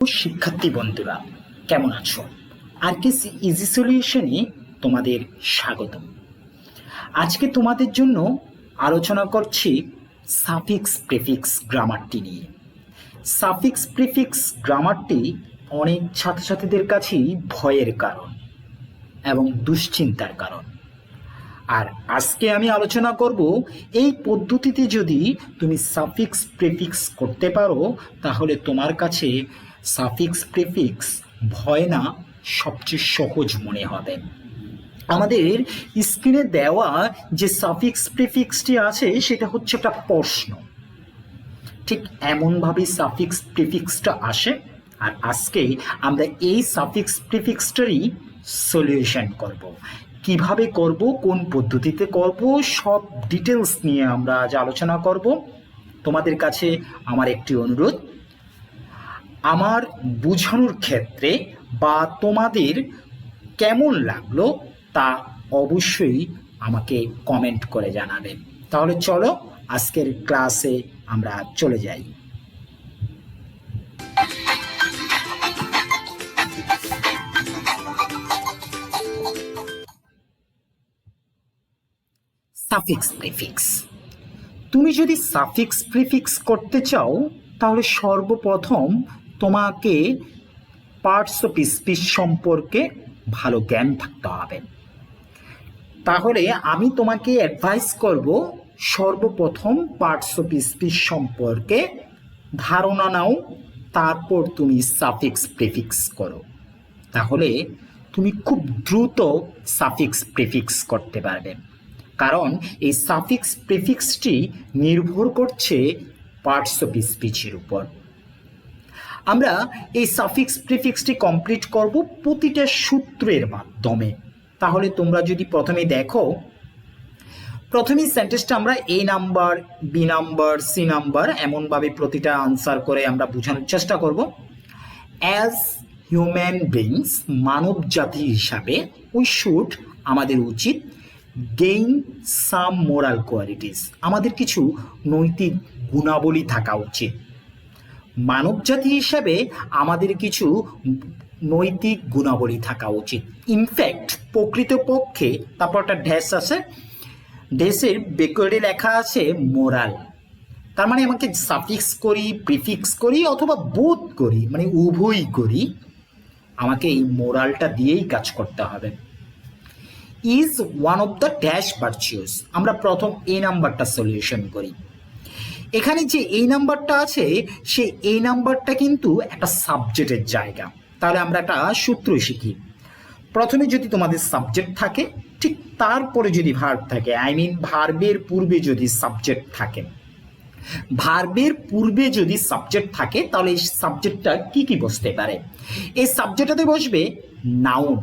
শিক্ষার্থী বন্ধুরা কেমন আছো? আরকেসি ইজি সলিউশনে তোমাদের স্বাগতম। আজকে তোমাদের জন্য আলোচনা করছি সাফিক্স প্রিফিক্স গ্রামারটি নিয়ে। সাফিক্স প্রিফিক্স গ্রামারটি অনেক ছাত্রছাত্রীদের কাছেই ভয়ের কারণ এবং দুশ্চিন্তার কারণ। আর আজকে আমি আলোচনা করব এই পদ্ধতিতে যদি তুমি সাফিক্স প্রিফিক্স করতে পারো তাহলে তোমার কাছে সাফিক্স প্রিফিক্স ভয় না সবচেয়ে সহজ মনে হবে। আমাদের স্ক্রিনে দেওয়া যে সাফিক্স প্রিফিক্সটি আছে সেটা হচ্ছে একটা প্রশ্ন, ঠিক এমনভাবে সাফিক্স প্রিফিক্সটা আসে। আর আজকে আমরা এই সাফিক্স প্রিফিক্সটারই সলিউশন করব। কিভাবে করব, কোন পদ্ধতিতে করব, সব ডিটেলস নিয়ে আমরা আজ আলোচনা করব। তোমাদের কাছে আমার একটি অনুরোধ, আমার বোঝানোর ক্ষেত্রে বা তোমাদের কেমন লাগলো তা অবশ্যই আমাকে কমেন্ট করে জানাবেন। তাহলে চলো আজকের ক্লাসে আমরা চলে যাই। Suffix prefix. তুমি যদি সাফিক্স প্রিফিক্স করতে চাও তাহলে সর্বপ্রথম তোমাকে পার্টস অফ স্পিচ সম্পর্কে ভালো জ্ঞান থাকতে হবে। তাহলে আমি তোমাকে অ্যাডভাইস করব সর্বপ্রথম পার্টস অফ স্পিচ সম্পর্কে ধারণা নাও, তারপর তুমি সাফিক্স প্রিফিক্স করো। তাহলে তুমি খুব দ্রুত সাফিক্স প্রিফিক্স করতে পারবে, কারণ এই সাফিক্স প্রিফিক্সটি নির্ভর করছে পার্টস অফ স্পিচের উপর। আমরা এই সাফিক্স প্রিফিক্সটি কমপ্লিট করব প্রতিটা সূত্রের মাধ্যমে। তাহলে তোমরা যদি প্রথমে দেখো, প্রথমেই সেন্টেন্সটা আমরা a number, b number, c number এমনভাবে প্রতিটা আনসার করে আমরা বোঝানোর চেষ্টা করব। অ্যাজ হিউম্যান বিংস, মানব জাতি হিসাবে, উই শুড, আমাদের উচিত, গেইন সাম মোরাল কোয়ালিটিস, আমাদের কিছু নৈতিক গুণাবলী থাকা উচিত। মানব জাতি হিসাবে আমাদের কিছু নৈতিক গুণাবলী থাকা উচিত। ইনফ্যাক্ট, প্রকৃতপক্ষে, তারপর একটা ড্যাশ আছে, ড্যাশের ব্যাকওয়ার্ডে লেখা আছে মোরাল। তার মানে আমাকে সাফিক্স করি, প্রিফিক্স করি অথবা বোথ করি, মানে উভয়ই করি, আমাকে এই মোরালটা দিয়েই কাজ করতে হবে। Is one of the dash virtuous. আমরা প্রথম এই নাম্বারটা সলিউশন করি। এখানে যে এই নাম্বারটা আছে সেই এই নাম্বারটা কিন্তু একটা সাবজেক্টের জায়গা। তাহলে আমরা একটা সূত্র শিখি। প্রথমে যদি তোমাদের সাবজেক্ট থাকে, ঠিক তারপরে যদি ভার্ব থাকে, আই মিন ভার্বের পূর্বে যদি সাবজেক্ট থাকে, ভার্বের পূর্বে যদি সাবজেক্ট থাকে তাহলে এই সাবজেক্টটা কি কি বসতে পারে? এই সাবজেক্টটাতে বসবে নাউন,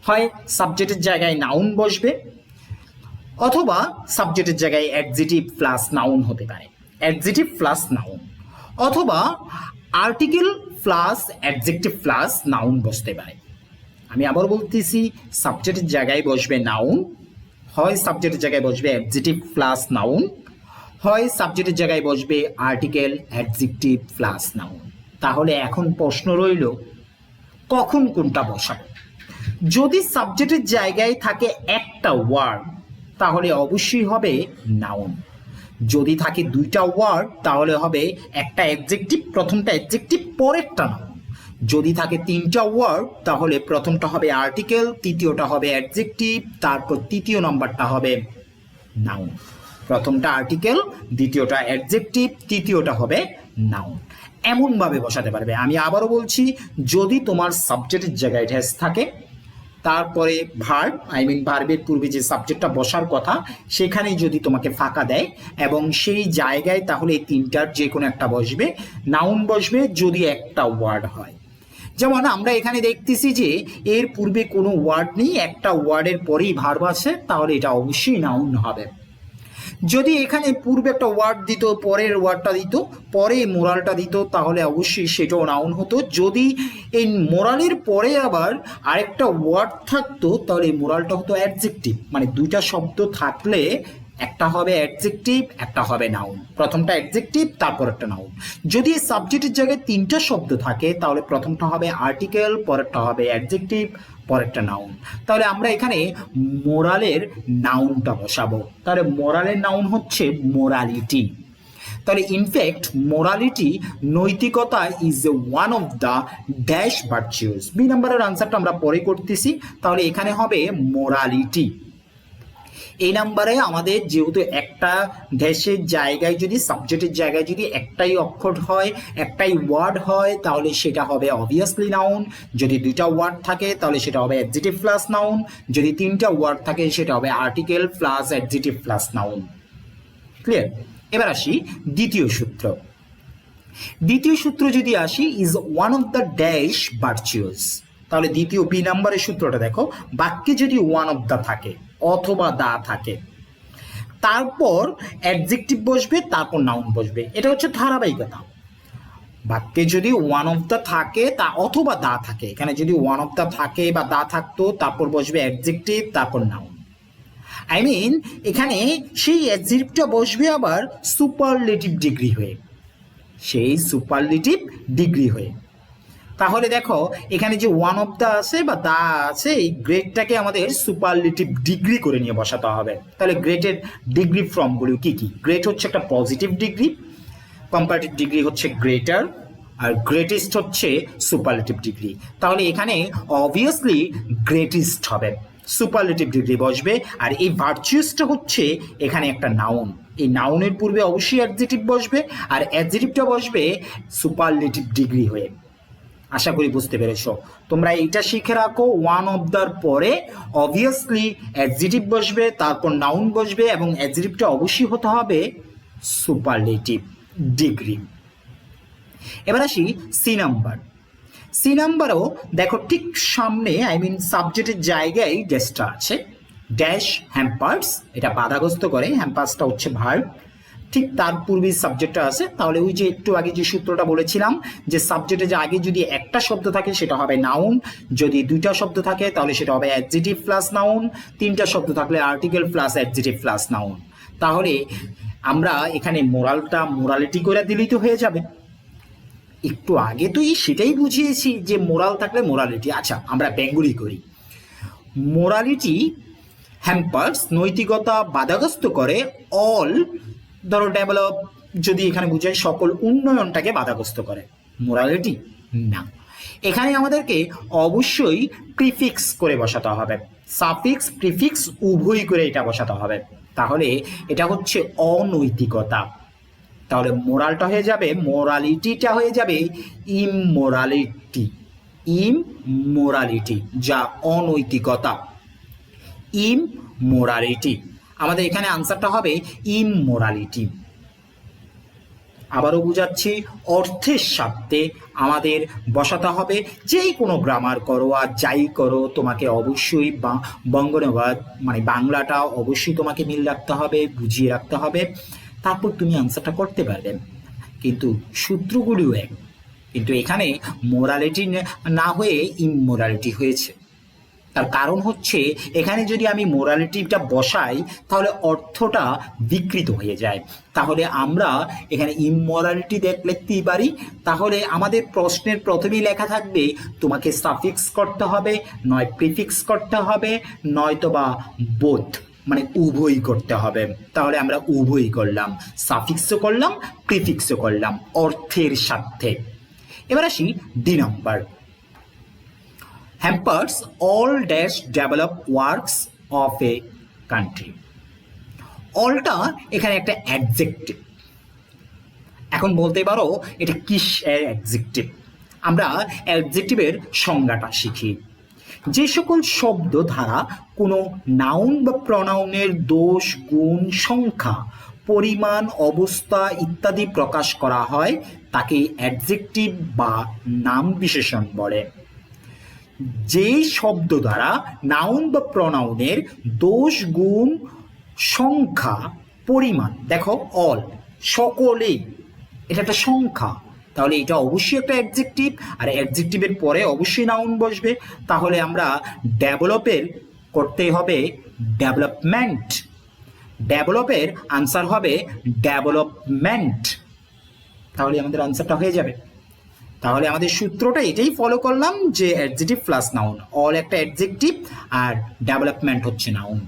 হয় সাবজেক্টের জায়গায় নাউন বসবে, অথবা সাবজেক্টের জায়গায় অ্যাডজেক্টিভ প্লাস নাউন হতে পারে, অ্যাডজেক্টিভ প্লাস নাউন, অথবা article plus adjective plus noun বসতে পারে। আমি আবার বলতেছি, সাবজেক্টের জায়গায় বসবে নাউন, হয় সাবজেক্টের জায়গায় বসবে অ্যাডজেক্টিভ প্লাস নাউন, হয় সাবজেক্টের জায়গায় বসবে আর্টিকেল অ্যাডজেক্টিভ প্লাস নাউন। তাহলে এখন প্রশ্ন রইল, কখন কোনটা বসাবো? যদি সাবজেক্টের জায়গায় থাকে একটা ওয়ার্ড তাহলে অবশ্যই হবে নাউন। যদি থাকে দুইটা ওয়ার্ড তাহলে হবে একটা অ্যাডজেক্টিভ, প্রথমটা অ্যাডজেক্টিভ, পরেরটা নাউন। যদি থাকে তিনটা ওয়ার্ড তাহলে প্রথমটা হবে আর্টিকেল, তৃতীয়টা হবে অ্যাডজেক্টিভ, তারপর তৃতীয় নাম্বারটা হবে নাউন। প্রথমটা আর্টিকেল, দ্বিতীয়টা অ্যাডজেক্টিভ, তৃতীয়টা হবে নাউন। এমনভাবে বসাতে পারবে। আমি আবারও বলছি, যদি তোমার সাবজেক্টের জায়গায় ড্যাশ থাকে, তারপরে ভার্ব, আই মিন ভার্বের পূর্বে যে সাবজেক্টটা বসার কথা সেখানেই যদি তোমাকে ফাঁকা দেয় এবং সেই জায়গায়, তাহলে এই তিনটার যে কোনো একটা বসবে, নাউন বসবে যদি একটা ওয়ার্ড হয়। যেমন আমরা এখানে দেখতেছি যে এর পূর্বে কোনো ওয়ার্ড নেই, একটা ওয়ার্ডের পরেই ভার্ব আছে, তাহলে এটা অবশ্যই নাউন হবে। যদি এখানে পূর্বে একটা ওয়ার্ড দিত, পরের ওয়ার্ডটা দিত, পরে মোরালটা দিত, তাহলে অবশ্যই সেটাও নাউন হতো। যদি এই মোরালের পরে আবার আরেকটা ওয়ার্ড থাকতো তাহলে এই মোরালটা হতো অ্যাডজেক্টিভ। মানে দুইটা শব্দ থাকলে একটা হবে অ্যাডজেক্টিভ, একটা হবে নাউন। প্রথমটা অ্যাডজেক্টিভ, তারপর একটা নাউন। যদি সাবজেক্টের জায়গায় তিনটা শব্দ থাকে তাহলে প্রথমটা হবে আর্টিকেল, পরেরটা হবে অ্যাডজেক্টিভ, পরেরটা নাউন। তাহলে আমরা এখানে মোরালের নাউনটা বসাবো। তাহলে মোরালের নাউন হচ্ছে মোরালিটি। তাহলে ইনফ্যাক্ট মোরালিটি নৈতিকতা is one of the dash virtues. B নাম্বারের আনসারটা আমরা পরে করতেছি। তাহলে এখানে হবে মোরালিটি। এই নাম্বারে আমাদের যেহেতু একটা ড্যাশের জায়গায় যদি সাবজেক্টের জায়গায় যদি একটাই অক্ষর হয়, একটাই ওয়ার্ড হয়, তাহলে সেটা হবে অবভিয়াসলি নাউন। যদি দুইটা ওয়ার্ড থাকে তাহলে সেটা হবে অ্যাডজেক্টিভ প্লাস নাউন। যদি তিনটা ওয়ার্ড থাকে সেটা হবে article plus adjective plus noun. Clear? এবার আসি দ্বিতীয় সূত্র। দ্বিতীয় সূত্র যদি আসি, is one of the dash virtuous. তাহলে দ্বিতীয় বি নাম্বারের সূত্রটা দেখো, বাক্যে যদি ওয়ান অফ দ্য থাকে অথবা দা থাকে, তারপর অ্যাডজেক্টিভ বসবে, তারপর নাউন বসবে। এটা হচ্ছে ধারাবাহিকতা। বাক্যে যদি ওয়ান অফ দ্য থাকে তা অথবা দা থাকে, এখানে যদি ওয়ান অফ দ্য থাকে বা দা থাকতো, তারপর বসবে অ্যাডজেক্টিভ, তারপর নাউন। আই মিন এখানে সেই অ্যাডজেক্টিভটা বসবে আবার সুপারলেটিভ ডিগ্রি হয়ে, সেই সুপারলেটিভ ডিগ্রি হয়ে। তাহলে দেখো এখানে যে ওয়ান অফ দ্য আছে বা দা আছে, এই গ্রেডটাকে আমাদের সুপারলেটিভ ডিগ্রি করে নিয়ে বসাতে হবে। তাহলে গ্রেডের ডিগ্রি ফর্মগুলো কি কি? গ্রেড হচ্ছে একটা পজিটিভ ডিগ্রি, কম্পারেটিভ ডিগ্রি হচ্ছে গ্রেটার, আর গ্রেটেস্ট হচ্ছে সুপারলেটিভ ডিগ্রি। তাহলে এখানে অবভিয়াসলি গ্রেটেস্ট হবে, সুপারলেটিভ ডিগ্রি বসবে। আর এই ভার্চুয়াসটা হচ্ছে এখানে একটা নাউন, এই নাউনের পূর্বে অবশ্যই অ্যাডজেক্টিভ বসবে, আর অ্যাডজেক্টিভটা বসবে সুপারলেটিভ ডিগ্রি হয়ে। আশা করি বুঝতে পেরেছো। তোমরা এইটা শিখে রাখো, ওয়ান অফ দ্যার পরে অবভিয়াসলি অ্যাডজেক্টিভ বসবে, তারপর নাউন বসবে, এবং অ্যাডজেক্টিভটা অবশ্যই হতে হবে সুপারলেটিভ ডিগ্রি। এবার আসি সি নাম্বার। সি নাম্বারও দেখো ঠিক সামনে, আই মিন সাবজেক্টের জায়গায় ড্যাশটা আছে, ড্যাশ হ্যাম্পার্স, এটা বাধাগ্রস্ত করে, হ্যাম্পার্সটা হচ্ছে ভার্ব, ঠিক তার পূর্বেই সাবজেক্টটা আছে। তাহলে ওই যে একটু আগে যে সূত্রটা বলেছিলাম যে সাবজেক্টের যে আগে যদি একটা শব্দ থাকে সেটা হবে নাউন, যদি দুইটা শব্দ থাকে তাহলে সেটা হবে অ্যাডজেক্টিভ প্লাস নাউন, তিনটা শব্দ থাকলে article plus adjective plus noun. তাহলে আমরা এখানে মোরালিটি করে দিলেই তো হয়ে যাবে। একটু আগে তো সেটাই বুঝিয়েছি যে মোরাল থাকলে মোরালিটি। আচ্ছা আমরা বেঙ্গলি করি। মোরালিটি হ্যাম্পার্স, নৈতিকতা বাধাগ্রস্ত করে, অল ধরো ডেভেলপ, যদি এখানে বুঝাই সকল উন্নয়নটাকে বাধাগ্রস্ত করে। মোরালিটি না, এখানে আমাদেরকে অবশ্যই প্রিফিক্স করে বসাতে হবে, সাফিক্স প্রিফিক্স উভয় করে এটা বসাতে হবে। তাহলে এটা হচ্ছে অনৈতিকতা। তাহলে মোরালটা হয়ে যাবে, মোরালিটিটা হয়ে যাবে ইমোরালিটি, ইমোরালিটি যা অনৈতিকতা, ইমোরালিটি। আমাদের এখানে আনসারটা হবে ইমোরালিটি। আবারও বুঝাচ্ছি, অর্থের সাথে আমাদের বসাতে হবে। যেই কোনো গ্রামার করো আর যাই করো, তোমাকে অবশ্যই বঙ্গনুবাদ মানে বাংলাটা অবশ্যই তোমাকে মিল রাখতে হবে, বুঝিয়ে রাখতে হবে, তারপর তুমি আনসারটা করতে পারবে। কিন্তু সূত্রগুলিও এক, কিন্তু এখানে মোরালিটি না হয়ে ইমোরালিটি হয়েছে। তার কারণ হচ্ছে এখানে যদি আমি মোরালিটিটা বসাই তাহলে অর্থটা বিকৃত হয়ে যায়। তাহলে আমরা এখানে ইমোরালিটি লিখতেই পারি। তাহলে আমাদের প্রশ্নের প্রথমেই লেখা থাকবে তোমাকে সাফিক্স করতে হবে, নয় প্রিফিক্স করতে হবে, নয়তোবা বোথ মানে উভয়ই করতে হবে। তাহলে আমরা উভয়ই করলাম, সাফিক্সও করলাম প্রিফিক্সও করলাম অর্থের সাথে। এবার আসি D number. hampers all dash develop works of a country. অলটা এখানে একটা অ্যাডজেক্টিভ। এখন বলতে পারো এটা কিসের অ্যাডজেক্টিভ? আমরা অ্যাডজেক্টিভের সংজ্ঞাটা শিখি। যে সকল শব্দ দ্বারা কোনো নাউন বা প্রনাউনের দোষ, গুণ, সংখ্যা, পরিমাণ, অবস্থা ইত্যাদি প্রকাশ করা হয় তাকে অ্যাডজেক্টিভ বা নাম বিশেষণ বলে। যেই শব্দ দ্বারা নাউন বা প্রনাউনের দোষ, গুণ, সংখ্যা, পরিমাণ, দেখো অল সকলেই, এটা একটা সংখ্যা, তাহলে এটা অবশ্যই একটা অ্যাডজেক্টিভ, আর অ্যাডজেক্টিভের পরে অবশ্যই নাউন বসবে। তাহলে আমরা ডেভেলপের করতে হবে ডেভেলপমেন্ট, ডেভেলপের আনসার হবে ডেভেলপমেন্ট। তাহলে আমাদের আনসারটা হয়ে যাবে। তাহলে আমাদের সূত্রটা এটাই ফলো করলাম যে অ্যাডজেক্টিভ প্লাস নাউন, অল একটা অ্যাডজেক্টিভ আর ডেভেলপমেন্ট হচ্ছে নাউন।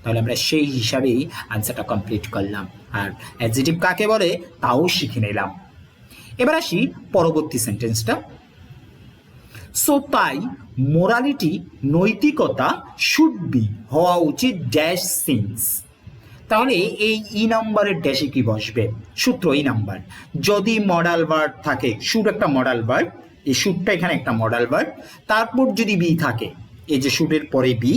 তাহলে আমরা সেই হিসাবেই আনসারটা কমপ্লিট করলাম, আর অ্যাডজেক্টিভ কাকে বলে তাও শিখে নিলাম। এবার আসি পরবর্তী সেন্টেন্সটা। সো তাই মোরালিটি নৈতিকতা শুড বি হওয়া উচিত ড্যাশ সিন্স। তাহলে এই ই নাম্বারের ড্যাশে কি বসবে? সূত্র ই নাম্বার, যদি মডাল ভার্ব থাকে, শুড একটা মডাল ভার্ব, এই শুডটা এখানে একটা মডাল ভার্ব, তারপর যদি বি থাকে, এই যে শুডের পরে বি,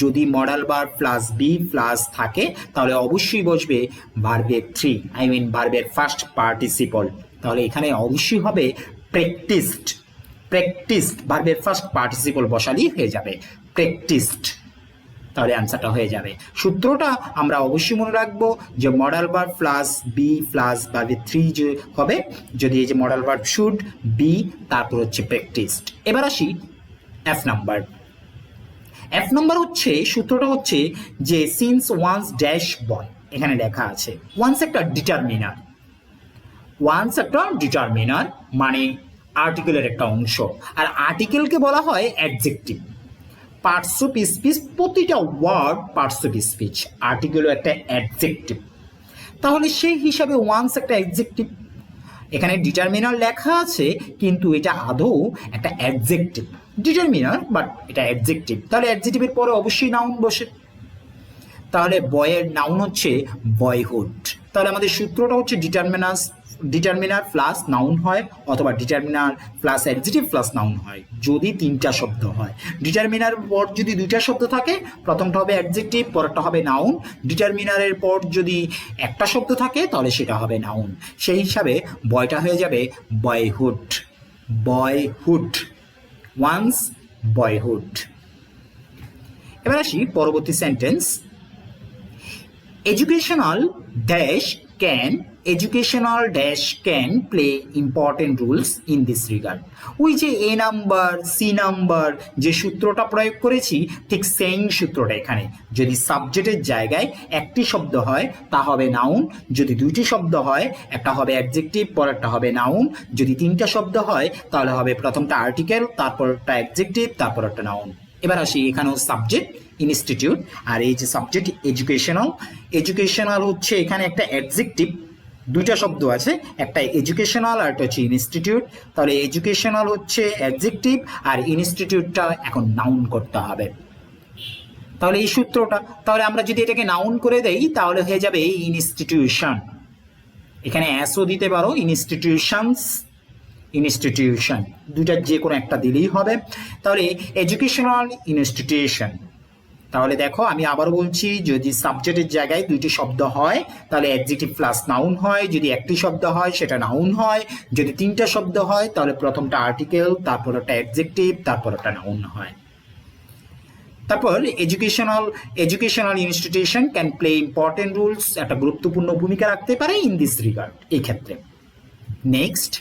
যদি modal verb plus be plus থাকে তাহলে অবশ্যই বসবে ভার্বের থ্রি, আই মিন ভার্বের ফার্স্ট পার্টিসিপল। তাহলে এখানে অবশ্যই হবে প্র্যাকটিসড। প্র্যাকটিসড ভার্বের ফার্স্ট পার্টিসিপল বসালেই হয়ে যাবে প্র্যাকটিসড। তাহলে আনসারটা হয়ে যাবে। সূত্রটা আমরা অবশ্যই মনে রাখবো যে modal verb plus be plus ভার্বের থ্রি যে হবে, যদি এই যে মডাল ভার্ব শুড বি তারপর হচ্ছে প্র্যাকটিসড। এবার আসি এফ নাম্বার। এফ নাম্বার হচ্ছে সূত্রটা হচ্ছে যে সিন্স ওয়ান্স ড্যাশ বয়, এখানে লেখা আছে ওয়ান্স একটা ডিটারমিনার, ওয়ান্স একটা ডিটারমিনার মানে আর্টিকেলের একটা অংশ, আর আর্টিকেলকে বলা হয় অ্যাডজেক্টিভ। পার্টস অফ স্পিচ, প্রতিটা ওয়ার্ড পার্টস অফ স্পিচ, আর্টিকেলও একটা অ্যাডজেক্টিভ। তাহলে সেই হিসাবে ওয়ান্স একটা অ্যাডজেক্টিভ, এখানে ডিটারমিনার লেখা আছে কিন্তু এটা আদৌ একটা অ্যাডজেক্টিভ, ডিটারমিনার বাট এটা অ্যাডজেক্টিভ। তাহলে অ্যাডজেক্টিভের পরে অবশ্যই নাউন বসে। তাহলে বয়ের নাউন হচ্ছে বয়হুড। তাহলে আমাদের সূত্রটা হচ্ছে ডিটারমিনার প্লাস নাউন হয়, অথবা determiner plus adjective plus noun হয় যদি তিনটা শব্দ হয়। ডিটারমিনার পর যদি দুইটা শব্দ থাকে, প্রথমটা হবে অ্যাডজেক্টিভ, পরেরটা হবে নাউন। ডিটারমিনারের পর যদি একটা শব্দ থাকে তাহলে সেটা হবে নাউন। সেই হিসাবে বয়টা হয়ে যাবে বয়হুড। Boyhood, once boyhood. এবার আসি পরবর্তী sentence. educational dash can play important roles in this regard. ওই যে এ নাম্বার সি নাম্বার যে সূত্রটা প্রয়োগ করেছি, ঠিক সেম সূত্রটা এখানে। যদি সাবজেক্টের জায়গায় একটি শব্দ হয় তা হবে নাউন, যদি দুইটি শব্দ হয় একটা হবে অ্যাডজেক্টিভ পরেরটা হবে নাউন, যদি তিনটা শব্দ হয় তাহলে হবে প্রথমটা আর্টিকেল তারপরটা অ্যাডজেক্টিভ তারপরটা নাউন। এবার আসি এখানেও সাবজেক্ট ইনস্টিটিউট, আর এই যে সাবজেক্ট এডুকেশনাল হচ্ছে এখানে একটা অ্যাডজেক্টিভ, দুইটা শব্দ আছে, একটা এডুকেশনাল আর একটা হচ্ছে ইনস্টিটিউট। তাহলে এডুকেশনাল হচ্ছে অ্যাডজেক্টিভ আর ইনস্টিটিউটটা এখন নাউন করতে হবে। তাহলে এই সূত্রটা, তাহলে আমরা যদি এটাকে নাউন করে দেই তাহলে হয়ে যাবে ইনস্টিটিউশন। এখানে অ্যাসও দিতে পারো, ইনস্টিটিউশন দুইটার যে কোনো একটা দিলেই হবে। তাহলে এডুকেশনাল ইনস্টিটিউশন। তাহলে দেখো আমি আবারও বলছি, যদি সাবজেক্টের জায়গায় দুইটি শব্দ হয় তাহলে অ্যাডজেক্টিভ প্লাস নাউন হয়, যদি একটি শব্দ হয় সেটা নাউন হয়, যদি তিনটা শব্দ হয় তাহলে প্রথমটা আর্টিকেল তারপর একটা অ্যাডজেক্টিভ তারপর একটা নাউন হয়। তারপর educational institution can play important roles, একটা গুরুত্বপূর্ণ ভূমিকা রাখতে পারে ইন দিস রিগার্ড, এই ক্ষেত্রে। Next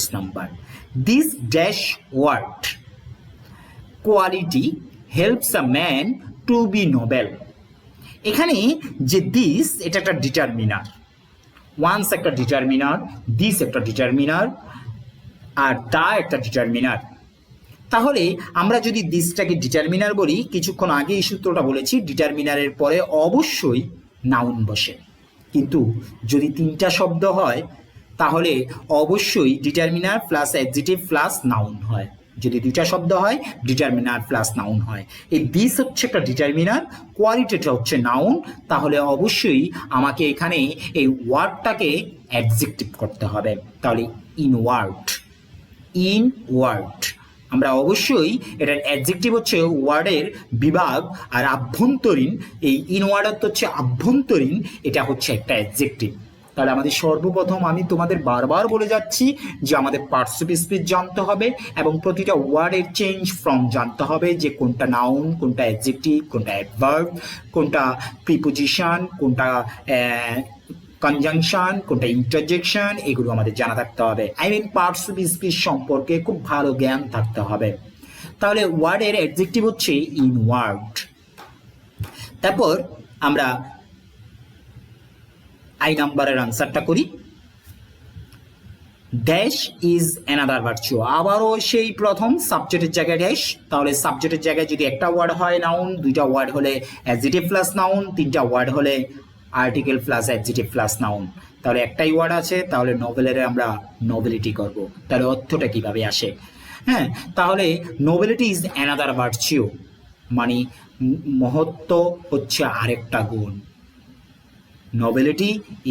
H number. This dash word quality helps a man to be noble. এখানে যে দিস এটা একটা ডিটারমিনার, ওয়ান্স একটা ডিটারমিনার, দিস একটা ডিটারমিনার, আর দা একটা ডিটারমিনার। তাহলে আমরা যদি দিসটাকে ডিটারমিনার বলি, কিছুক্ষণ আগে এই সূত্রটা বলেছি ডিটারমিনারের পরে অবশ্যই নাউন বসে, কিন্তু যদি তিনটা শব্দ হয় তাহলে অবশ্যই determiner plus adjective plus noun হয়, যদি দুইটা শব্দ হয় ডিটারমিনার প্লাস নাউন হয়। এই দিস হচ্ছে একটা ডিটারমিনার, কোয়ালিটিটা হচ্ছে নাউন, তাহলে অবশ্যই আমাকে এখানে এই ওয়ার্ডটাকে অ্যাডজেক্টিভ করতে হবে। তাহলে ইনওয়ার্ড, আমরা অবশ্যই এটার অ্যাডজেক্টিভ হচ্ছে ওয়ার্ডের বিভাগ, আর আভ্যন্তরীণ, এই ইনওয়ার্ড হচ্ছে আভ্যন্তরীণ, এটা হচ্ছে একটা অ্যাডজেক্টিভ। তাহলে আমাদের সর্বপ্রথম আমি তোমাদের বারবার বলে যাচ্ছি যে আমাদের পার্টস অফ স্পিচ জানতে হবে এবং প্রতিটা ওয়ার্ডের চেঞ্জ ফর্ম জানতে হবে, যে কোনটা নাউন, কোনটা অ্যাডজেক্টিভ, কোনটা অ্যাডভার্ব, কোনটা প্রিপোজিশন, কোনটা কনজাংশন, কোনটা ইন্টারজেকশন, এগুলো আমাদের জানা থাকতে হবে। I mean parts of speech সম্পর্কে খুব ভালো জ্ঞান থাকতে হবে। তাহলে ওয়ার্ডের অ্যাডজেক্টিভ হচ্ছে ইনওয়ার্ড। তারপর আমরা আই নাম্বারের আনসারটা করি। ড্যাশ ইজ অ্যানাদার ভার্চু, আবারও সেই প্রথম সাবজেক্টের জায়গায় ড্যাশ, তাহলে সাবজেক্টের জায়গায় যদি একটা ওয়ার্ড হয় নাউন, দুইটা ওয়ার্ড হলে অ্যাডজেক্টিভ প্লাস নাউন, তিনটা ওয়ার্ড হলে article plus adjective plus noun, তাহলে একটাই ওয়ার্ড আছে, তাহলে নোবেলের আমরা নোবিলিটি করব। তাহলে অর্থটা কিভাবে আসে? হ্যাঁ, তাহলে নোবিলিটি ইজ অ্যানাদার ভার্চু, মানে মহত্ব হচ্ছে আরেকটা গুণ। নোবিলিটি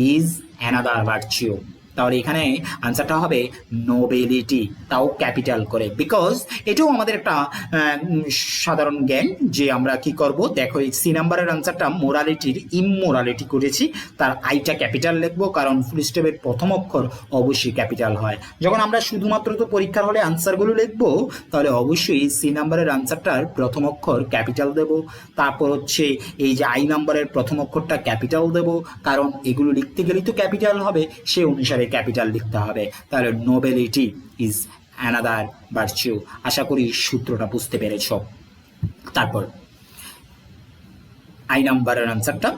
ইজ অ্যানাদার ভার্চু, তাহলে এখানে আনসারটা হবে নোবিলিটি, তাও ক্যাপিটাল করে, বিকজ এটাও আমাদের একটা সাধারণ জ্ঞান যে আমরা কি করব। দেখো এই সি নাম্বারের আনসারটা মোরালিটির ইমোরালিটি করেছি, তার আইটা ক্যাপিটাল লিখবো, কারণ ফুল স্টপের প্রথম অক্ষর অবশ্যই ক্যাপিটাল হয়। যখন আমরা শুধুমাত্র তো পরীক্ষার হলে আনসারগুলো লিখবো, তাহলে অবশ্যই সি নাম্বারের আনসারটার প্রথম অক্ষর ক্যাপিটাল দেব, তারপর হচ্ছে এই যে আই নাম্বারের প্রথম অক্ষরটা ক্যাপিটাল দেব, কারণ এগুলো লিখতে গেলেই তো ক্যাপিটাল হবে, সে অনুসারে ক্যাপিটাল লিখতে হবে। তাহলে নোবেলিটি ইজ অ্যানাদার ভার্চু। আশা করি সূত্রটা বুঝতে পেরেছ। তারপর আই নাম্বারের আনসারটা,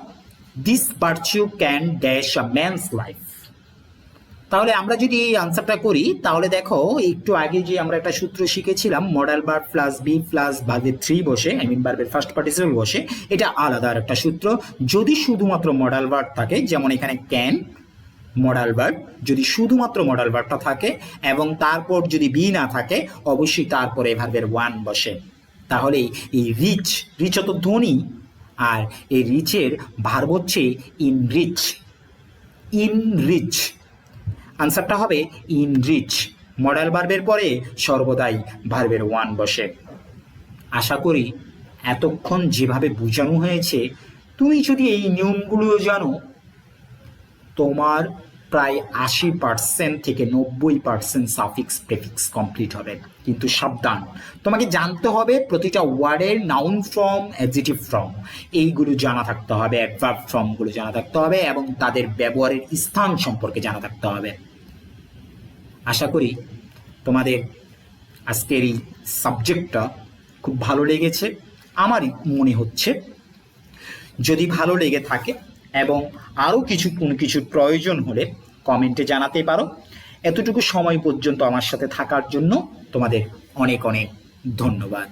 this virtue can dash a man's life. তাহলে আমরা যদি এই আনসারটা করি, তাহলে দেখো একটু আগে যে আমরা একটা সূত্র শিখেছিলাম, modal verb plus be plus ভার্বের থ্রি বসে, আই মিন ভার্বের ফার্স্ট পার্টিসিপল বসে, এটা আলাদা একটা সূত্র। যদি শুধুমাত্র মডাল ভার্ব থাকে, যেমন এখানে ক্যান মডাল ভার্ব, যদি শুধুমাত্র মডাল ভার্বটা থাকে এবং তারপর যদি বি না থাকে, অবশ্যই তারপরে ভার্বের ওয়ান বসে। তাহলে এই রিচ, রিচ অত ধ্বনি, আর এই রিচের ভার্ব হচ্ছে ইনরিচ, ইনরিচ, আনসারটা হবে ইনরিচ। মডাল ভার্বের পরে সর্বদাই ভার্বের ওয়ান বসে। আশা করি এতক্ষণ যেভাবে বোঝানো হয়েছে, তুমি যদি এই নিয়মগুলো জানো, তোমার প্রায় 80% থেকে 90% সাফিক্স প্রেফিক্স কমপ্লিট হবে। কিন্তু সাবধান, তোমাকে জানতে হবে প্রতিটা ওয়ার্ডের নাউন ফর্ম, অ্যাডজেক্টিভ ফর্ম, এইগুলো জানা থাকতে হবে, অ্যাডভার্ব ফর্মগুলো জানা থাকতে হবে, এবং তাদের ব্যবহারের স্থান সম্পর্কে জানা থাকতে হবে। আশা করি তোমাদের আজকের এই সাবজেক্টটা খুব ভালো লেগেছে, আমারই মনে হচ্ছে। যদি ভালো লেগে থাকে এবং আরও কোনো কিছুর প্রয়োজন হলে কমেন্টে জানাতে পারো। এতটুকু সময় পর্যন্ত আমার সাথে থাকার জন্য তোমাদের অনেক অনেক ধন্যবাদ।